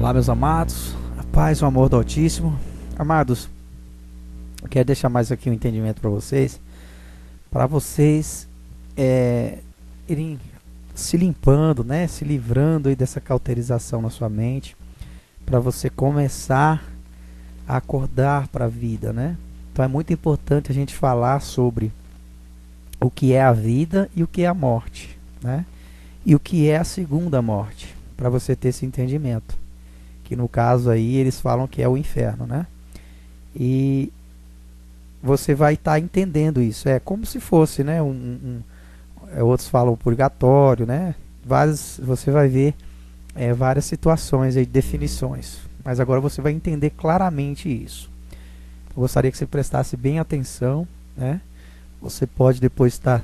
Olá, meus amados, a paz e o amor do Altíssimo. Amados, eu quero deixar mais aqui um entendimento para vocês irem se limpando, né? Se livrando aí dessa cauterização na sua mente, para você começar a acordar para a vida, né? Então é muito importante a gente falar sobre o que é a vida e o que é a morte, né? E o que é a segunda morte, para você ter esse entendimento. Que no caso aí eles falam que é o inferno, né? E você vai estar entendendo isso. É como se fosse, né? Outros falam purgatório, né? Você vai ver várias situações aí, definições. Mas agora você vai entender claramente isso. Eu gostaria que você prestasse bem atenção, né? Você pode depois estar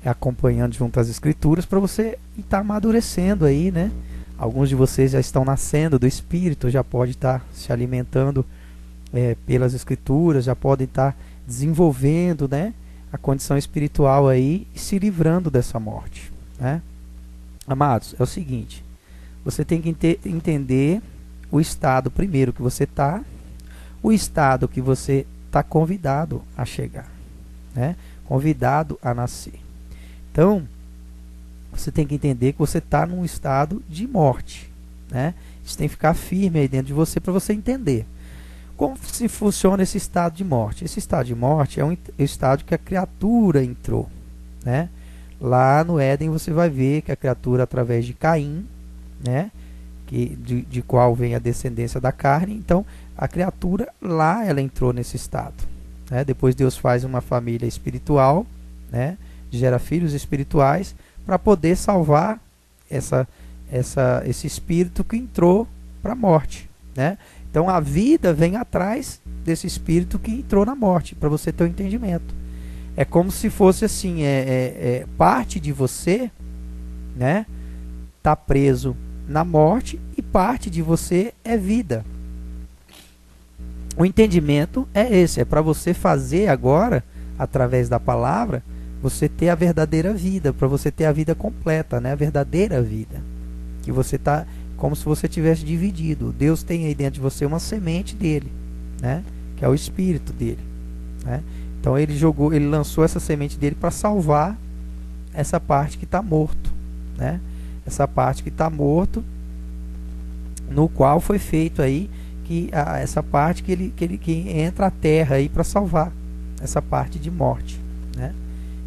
acompanhando junto às escrituras para você estar amadurecendo aí, né? Alguns de vocês já estão nascendo do Espírito, já pode estar se alimentando pelas Escrituras, já podem estar desenvolvendo, né, a condição espiritual aí e se livrando dessa morte, né? Amados, é o seguinte, você tem que entender o estado primeiro que você está, o estado que você está convidado a chegar, né? Convidado a nascer. Então, você tem que entender que você está num estado de morte, né? Isso tem que ficar firme aí dentro de você para você entender. Como se funciona esse estado de morte? Esse estado de morte é um estado que a criatura entrou, né? Lá no Éden você vai ver que a criatura, através de Caim, né? De qual vem a descendência da carne, então a criatura lá ela entrou nesse estado, né? Depois Deus faz uma família espiritual, né? Gera filhos espirituais, para poder salvar esse espírito que entrou para a morte, né? Então a vida vem atrás desse espírito que entrou na morte, para você ter um entendimento. É como se fosse assim, parte de você, né, tá preso na morte e parte de você é vida. O entendimento é esse, é para você fazer agora, através da palavra, você ter a verdadeira vida, para você ter a vida completa, né? A verdadeira vida. Que você está como se você tivesse dividido. Deus tem aí dentro de você uma semente dele, né? Que é o espírito dele, né? Então ele lançou essa semente dele para salvar essa parte que está morto, né? Essa parte que está morto, no qual foi feito aí essa parte que entra a terra aí para salvar essa parte de morte, né?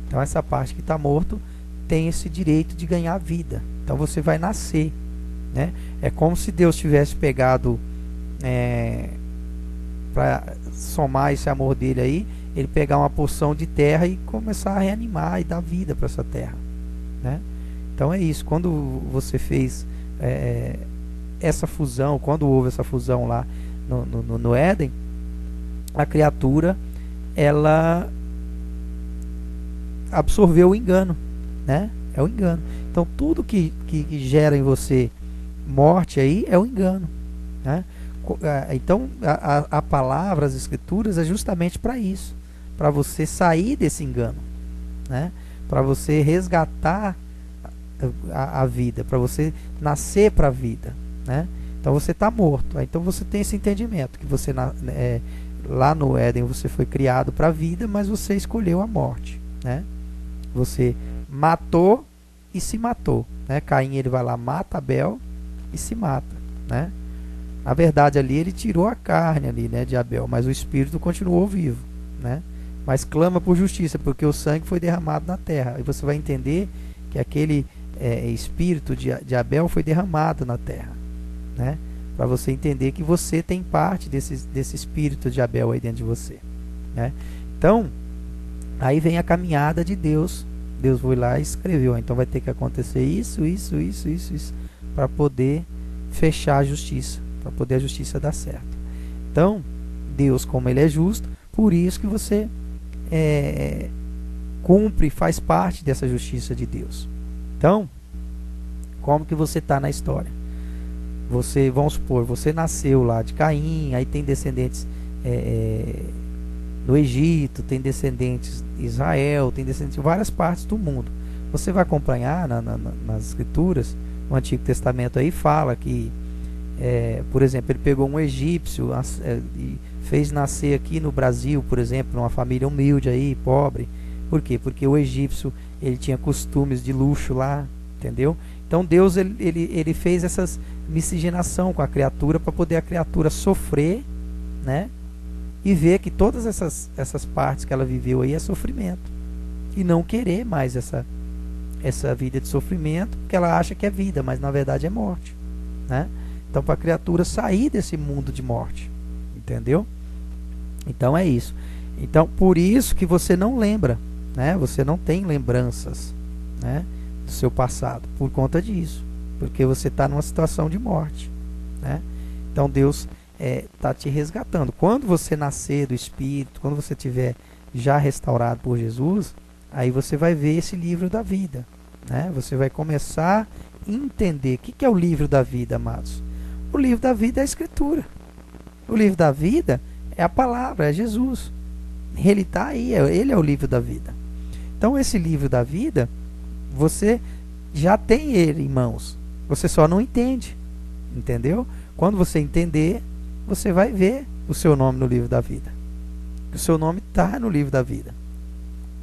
Então essa parte que está morto tem esse direito de ganhar vida. Então você vai nascer, né? É como se Deus tivesse pegado para somar esse amor dele aí, ele pegar uma porção de terra e começar a reanimar e dar vida para essa terra, né? Então é isso. Quando você fez essa fusão, quando houve essa fusão lá no Éden, a criatura ela absorveu o engano, né? É o engano. Então tudo que gera em você morte aí é o engano, né? Então a palavra, as escrituras é justamente para isso, para você sair desse engano, né? Para você resgatar a vida, para você nascer para a vida, né? Então você está morto. Então você tem esse entendimento que você lá no Éden você foi criado para a vida, mas você escolheu a morte, né? Você matou e se matou, né? Caim ele vai lá, mata Abel e se mata, né? Na verdade ali ele tirou a carne ali, né, de Abel, mas o espírito continuou vivo, né? Mas clama por justiça, porque o sangue foi derramado na terra. E você vai entender que aquele espírito de Abel foi derramado na terra, né? Para você entender que você tem parte desse espírito de Abel aí dentro de você, né? Então aí vem a caminhada de Deus. Deus foi lá e escreveu. Então vai ter que acontecer isso, para poder fechar a justiça, para poder a justiça dar certo. Então, Deus, como Ele é justo, por isso que você cumpre, faz parte dessa justiça de Deus. Então, como que você está na história? Vamos supor, você nasceu lá de Caim, aí tem descendentes no Egito, tem descendentes em Israel, tem descendentes em várias partes do mundo. Você vai acompanhar nas escrituras, no Antigo Testamento aí fala que Por exemplo, ele pegou um egípcio e fez nascer aqui no Brasil, por exemplo, numa família humilde aí, pobre. Por quê? Porque o egípcio, ele tinha costumes de luxo lá, entendeu? Então Deus, ele fez essas miscigenação com a criatura para poder a criatura sofrer, né? E ver que todas essas partes que ela viveu aí é sofrimento. E não querer mais essa vida de sofrimento, porque ela acha que é vida, mas na verdade é morte, né? Então, para a criatura sair desse mundo de morte, entendeu? Então é isso. Então, por isso que você não lembra, né? Você não tem lembranças, né, do seu passado, por conta disso, porque você está numa situação de morte, né? Então Deus está te resgatando. Quando você nascer do Espírito, quando você tiver já restaurado por Jesus, aí você vai ver esse livro da vida, né? Você vai começar a entender o que é o livro da vida, amados. O livro da vida é a Escritura. O livro da vida é a palavra, é Jesus. Ele está aí, ele é o livro da vida. Então esse livro da vida, você já tem ele em mãos. Você só não entende, entendeu? Quando você entender, você vai ver o seu nome no livro da vida. O seu nome está no livro da vida,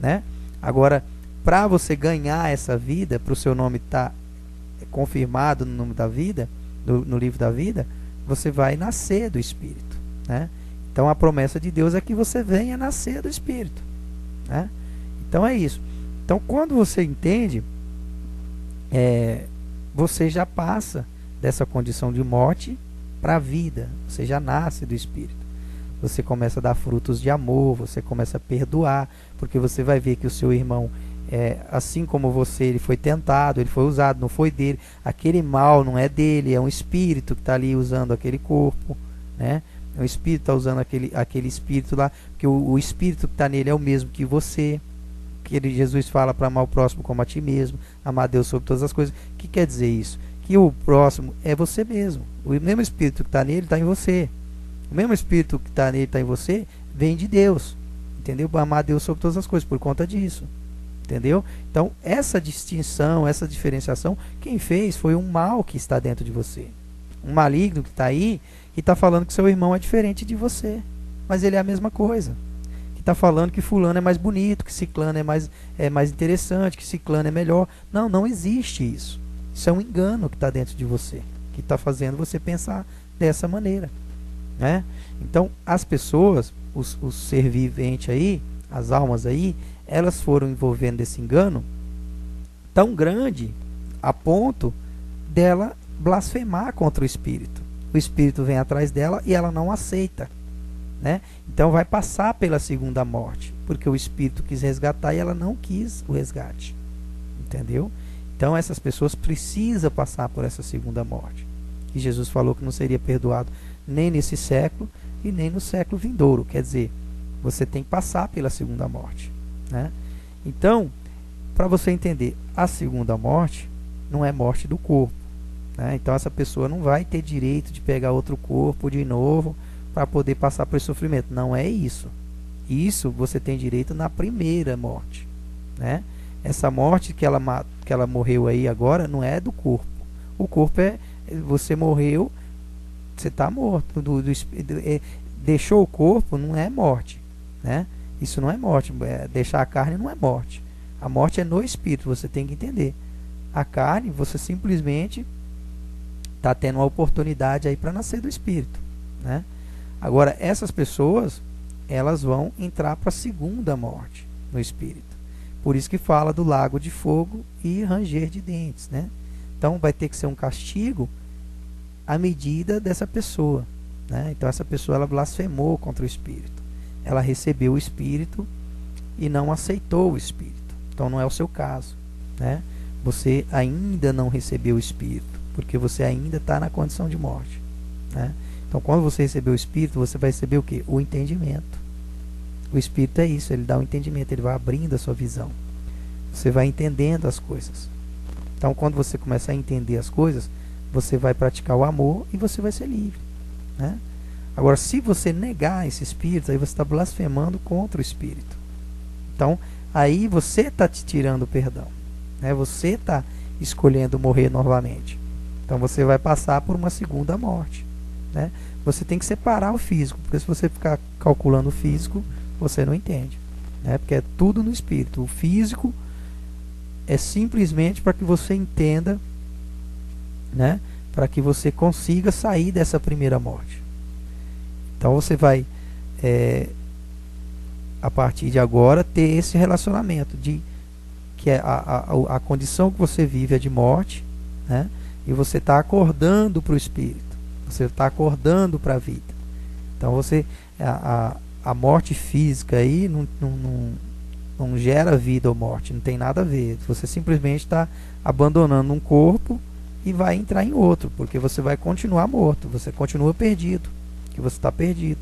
né? Agora, para você ganhar essa vida, para o seu nome estar confirmado no nome da vida, no livro da vida, você vai nascer do Espírito, né? Então a promessa de Deus é que você venha nascer do Espírito, né? Então é isso. Então quando você entende, você já passa dessa condição de morte para a vida. Você já nasce do Espírito. Você começa a dar frutos de amor, você começa a perdoar, porque você vai ver que o seu irmão, assim como você, ele foi tentado, ele foi usado, não foi dele. Aquele mal não é dele, é um espírito que está ali usando aquele corpo, né? O espírito está usando aquele espírito lá, porque o espírito que está nele é o mesmo que você. Que Jesus fala para amar o próximo como a ti mesmo, amar a Deus sobre todas as coisas. O que quer dizer isso? Que o próximo é você mesmo. O mesmo espírito que está nele está em você. O mesmo espírito que está nele está em você, vem de Deus. Entendeu? Para amar a Deus sobre todas as coisas, por conta disso. Entendeu? Então, essa distinção, essa diferenciação, quem fez foi um mal que está dentro de você. Um maligno que está aí e está falando que seu irmão é diferente de você. Mas ele é a mesma coisa. Que está falando que fulano é mais bonito, que ciclano é mais interessante, que ciclano é melhor. Não, não existe isso. Isso é um engano que está dentro de você, que está fazendo você pensar dessa maneira, né? Então, as pessoas, os ser viventes aí, as almas aí, elas foram envolvendo esse engano tão grande a ponto dela blasfemar contra o Espírito. O Espírito vem atrás dela e ela não aceita, né? Então vai passar pela segunda morte, porque o Espírito quis resgatar e ela não quis o resgate, entendeu? Então essas pessoas precisam passar por essa segunda morte. E Jesus falou que não seria perdoado nem nesse século e nem no século vindouro. Quer dizer, você tem que passar pela segunda morte, né? Então, para você entender, a segunda morte não é morte do corpo, né? Então essa pessoa não vai ter direito de pegar outro corpo de novo para poder passar por esse sofrimento. Não é isso. Isso você tem direito na primeira morte, né? Essa morte que ela morreu aí agora não é do corpo. O corpo você morreu, você está morto. Deixou o corpo não é morte, né? Isso não é morte. Deixar a carne não é morte. A morte é no espírito, você tem que entender. A carne, você simplesmente está tendo uma oportunidade aí para nascer do espírito, né? Agora, essas pessoas, elas vão entrar para a segunda morte no espírito. Por isso que fala do lago de fogo e ranger de dentes, né? Então vai ter que ser um castigo à medida dessa pessoa, né? Então essa pessoa, ela blasfemou contra o Espírito. Ela recebeu o Espírito e não aceitou o Espírito. Então não é o seu caso, né? Você ainda não recebeu o Espírito, porque você ainda está na condição de morte, né? Então quando você receber o Espírito, você vai receber o quê? O entendimento. O Espírito é isso, ele dá o entendimento, ele vai abrindo a sua visão. Você vai entendendo as coisas. Então, quando você começa a entender as coisas, você vai praticar o amor e você vai ser livre, né? Agora, se você negar esse Espírito, aí você está blasfemando contra o Espírito. Então, aí você está te tirando o perdão, né? Você está escolhendo morrer novamente. Então você vai passar por uma segunda morte, né? Você tem que separar o físico, porque se você ficar calculando o físico, você não entende, né? Porque é tudo no espírito. O físico é simplesmente para que você entenda, né? Para que você consiga sair dessa primeira morte. Então você vai, a partir de agora, ter esse relacionamento de que a condição que você vive é de morte, né? E você está acordando para o espírito, você está acordando para a vida. Então você, a morte física aí não gera vida ou morte, não tem nada a ver. Você simplesmente está abandonando um corpo e vai entrar em outro, porque você vai continuar morto, você continua perdido, que você está perdido,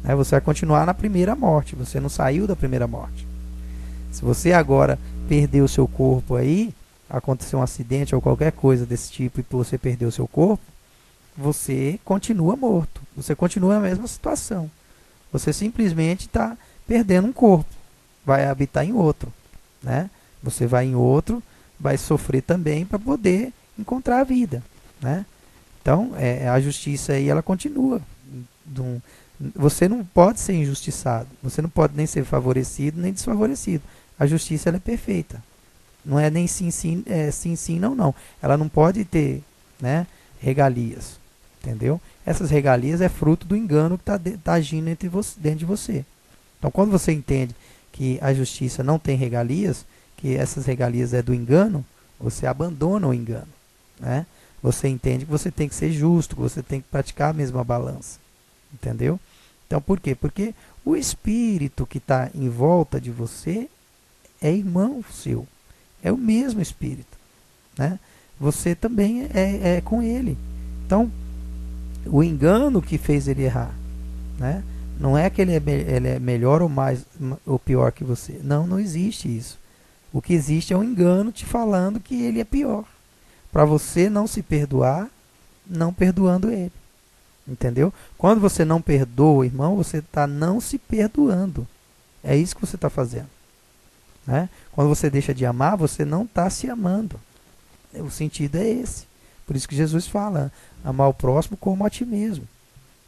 né? Você vai continuar na primeira morte, você não saiu da primeira morte. Se você agora perder o seu corpo aí, aconteceu um acidente ou qualquer coisa desse tipo e você perdeu o seu corpo, você continua morto, você continua na mesma situação. Você simplesmente está perdendo um corpo, vai habitar em outro, né? Você vai em outro, vai sofrer também para poder encontrar a vida, né? Então, a justiça aí, ela continua. Você não pode ser injustiçado, você não pode nem ser favorecido nem desfavorecido. A justiça, ela é perfeita. Não é nem sim, sim, sim, sim, não, não. Ela não pode ter, né, regalias, entendeu? Essas regalias é fruto do engano que tá agindo dentro de você. Então, quando você entende que a justiça não tem regalias, que essas regalias é do engano, você abandona o engano, né? Você entende que você tem que ser justo, que você tem que praticar a mesma balança, entendeu? Então, por quê? Porque o espírito que está em volta de você é irmão seu, é o mesmo espírito, né? Você também é com ele. Então, o engano que fez ele errar, né? Não é que ele é melhor ou mais ou pior que você. Não, não existe isso. O que existe é um engano te falando que ele é pior, para você não se perdoar, não perdoando ele. Entendeu? Quando você não perdoa o irmão, você está não se perdoando. É isso que você está fazendo, né? Quando você deixa de amar, você não está se amando. O sentido é esse. Por isso que Jesus fala, amar o próximo como a ti mesmo.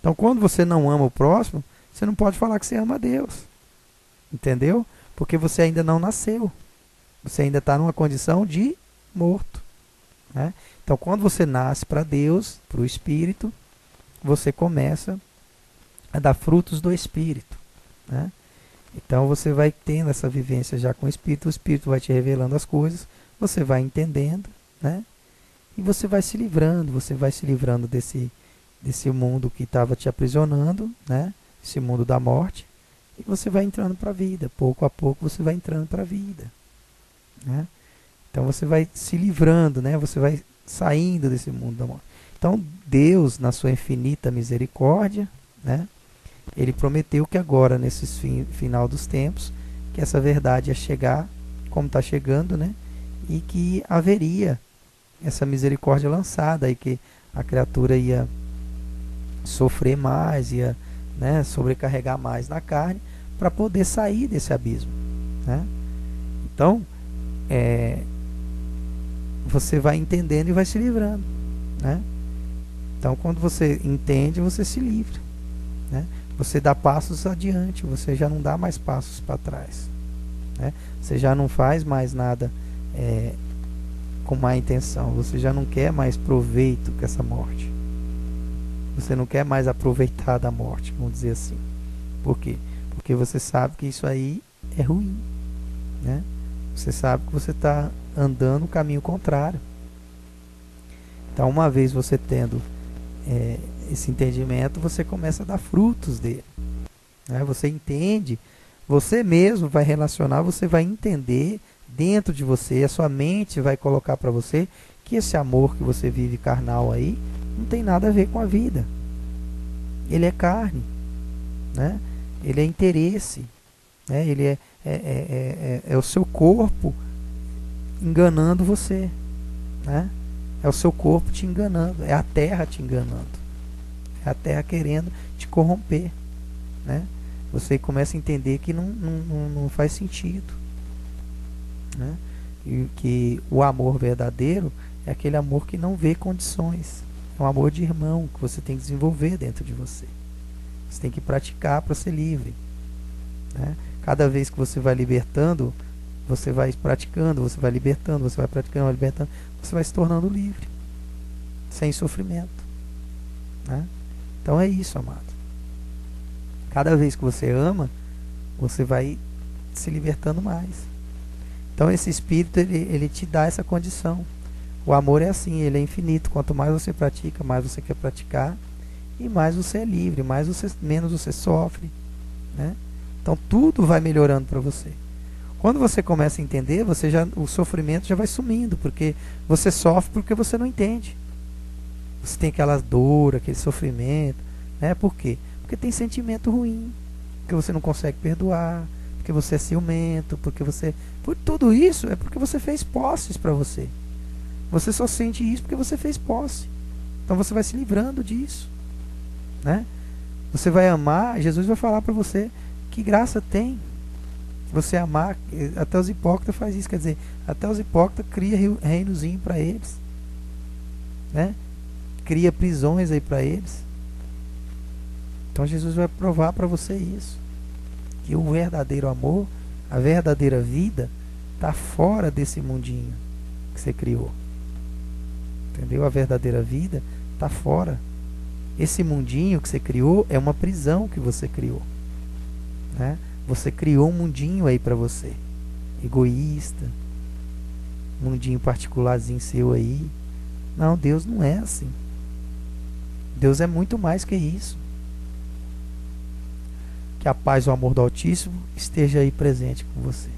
Então, quando você não ama o próximo, você não pode falar que você ama a Deus. Entendeu? Porque você ainda não nasceu. Você ainda está numa condição de morto, né? Então, quando você nasce para Deus, para o Espírito, você começa a dar frutos do Espírito, né? Então você vai tendo essa vivência já com o Espírito vai te revelando as coisas, você vai entendendo, né? E você vai se livrando desse mundo que estava te aprisionando, né? Esse mundo da morte, e você vai entrando para a vida, pouco a pouco você vai entrando para a vida, né? Então você vai se livrando, né? Você vai saindo desse mundo da morte. Então Deus, na sua infinita misericórdia, né? Ele prometeu que agora, nesse final dos tempos, que essa verdade ia chegar, como está chegando, né? E que haveria essa misericórdia lançada, e que a criatura ia sofrer mais, ia, né, sobrecarregar mais na carne, para poder sair desse abismo, né? Então, você vai entendendo e vai se livrando, né? Então, quando você entende, você se livra, né? Você dá passos adiante, você já não dá mais passos para trás, né? Você já não faz mais nada com má intenção, você já não quer mais proveito com essa morte, você não quer mais aproveitar da morte, vamos dizer assim. Por quê? Porque você sabe que isso aí é ruim, né? Você sabe que você está andando no caminho contrário. Então, uma vez você tendo esse entendimento, você começa a dar frutos dele, né? Você entende, você mesmo vai relacionar, você vai entender dentro de você, a sua mente vai colocar para você que esse amor que você vive carnal aí não tem nada a ver com a vida. Ele é carne, né? Ele é interesse, né? Ele é o seu corpo enganando você, né? É o seu corpo te enganando, é a terra te enganando, é a terra querendo te corromper, né? Você começa a entender que não faz sentido, né? E que o amor verdadeiro é aquele amor que não vê condições. É um amor de irmão que você tem que desenvolver dentro de você. Você tem que praticar para ser livre, né? Cada vez que você vai libertando, você vai praticando, você vai libertando, você vai praticando, vai libertando, você vai se tornando livre, sem sofrimento, né? Então é isso, amado. Cada vez que você ama, você vai se libertando mais. Então esse Espírito, ele te dá essa condição. O amor é assim, ele é infinito. Quanto mais você pratica, mais você quer praticar, e mais você é livre, menos você sofre, né? Então tudo vai melhorando para você. Quando você começa a entender, o sofrimento já vai sumindo, porque você sofre porque você não entende. Você tem aquela dor, aquele sofrimento, né? Por quê? Porque tem sentimento ruim, porque você não consegue perdoar, porque você é ciumento, por tudo isso é porque você fez posses para você. Você só sente isso porque você fez posse. Então você vai se livrando disso, né? Você vai amar, Jesus vai falar para você que graça tem você amar. Até os hipócritas faz isso, quer dizer, até os hipócritas cria reinozinho para eles, né? Cria prisões aí para eles. Então Jesus vai provar para você isso, que o verdadeiro amor, a verdadeira vida está fora desse mundinho que você criou. Entendeu? A verdadeira vida está fora. Esse mundinho que você criou é uma prisão que você criou, né? Você criou um mundinho aí para você, egoísta, um mundinho particularzinho seu aí. Não, Deus não é assim. Deus é muito mais que isso. Que a paz e o amor do Altíssimo esteja aí presente com você.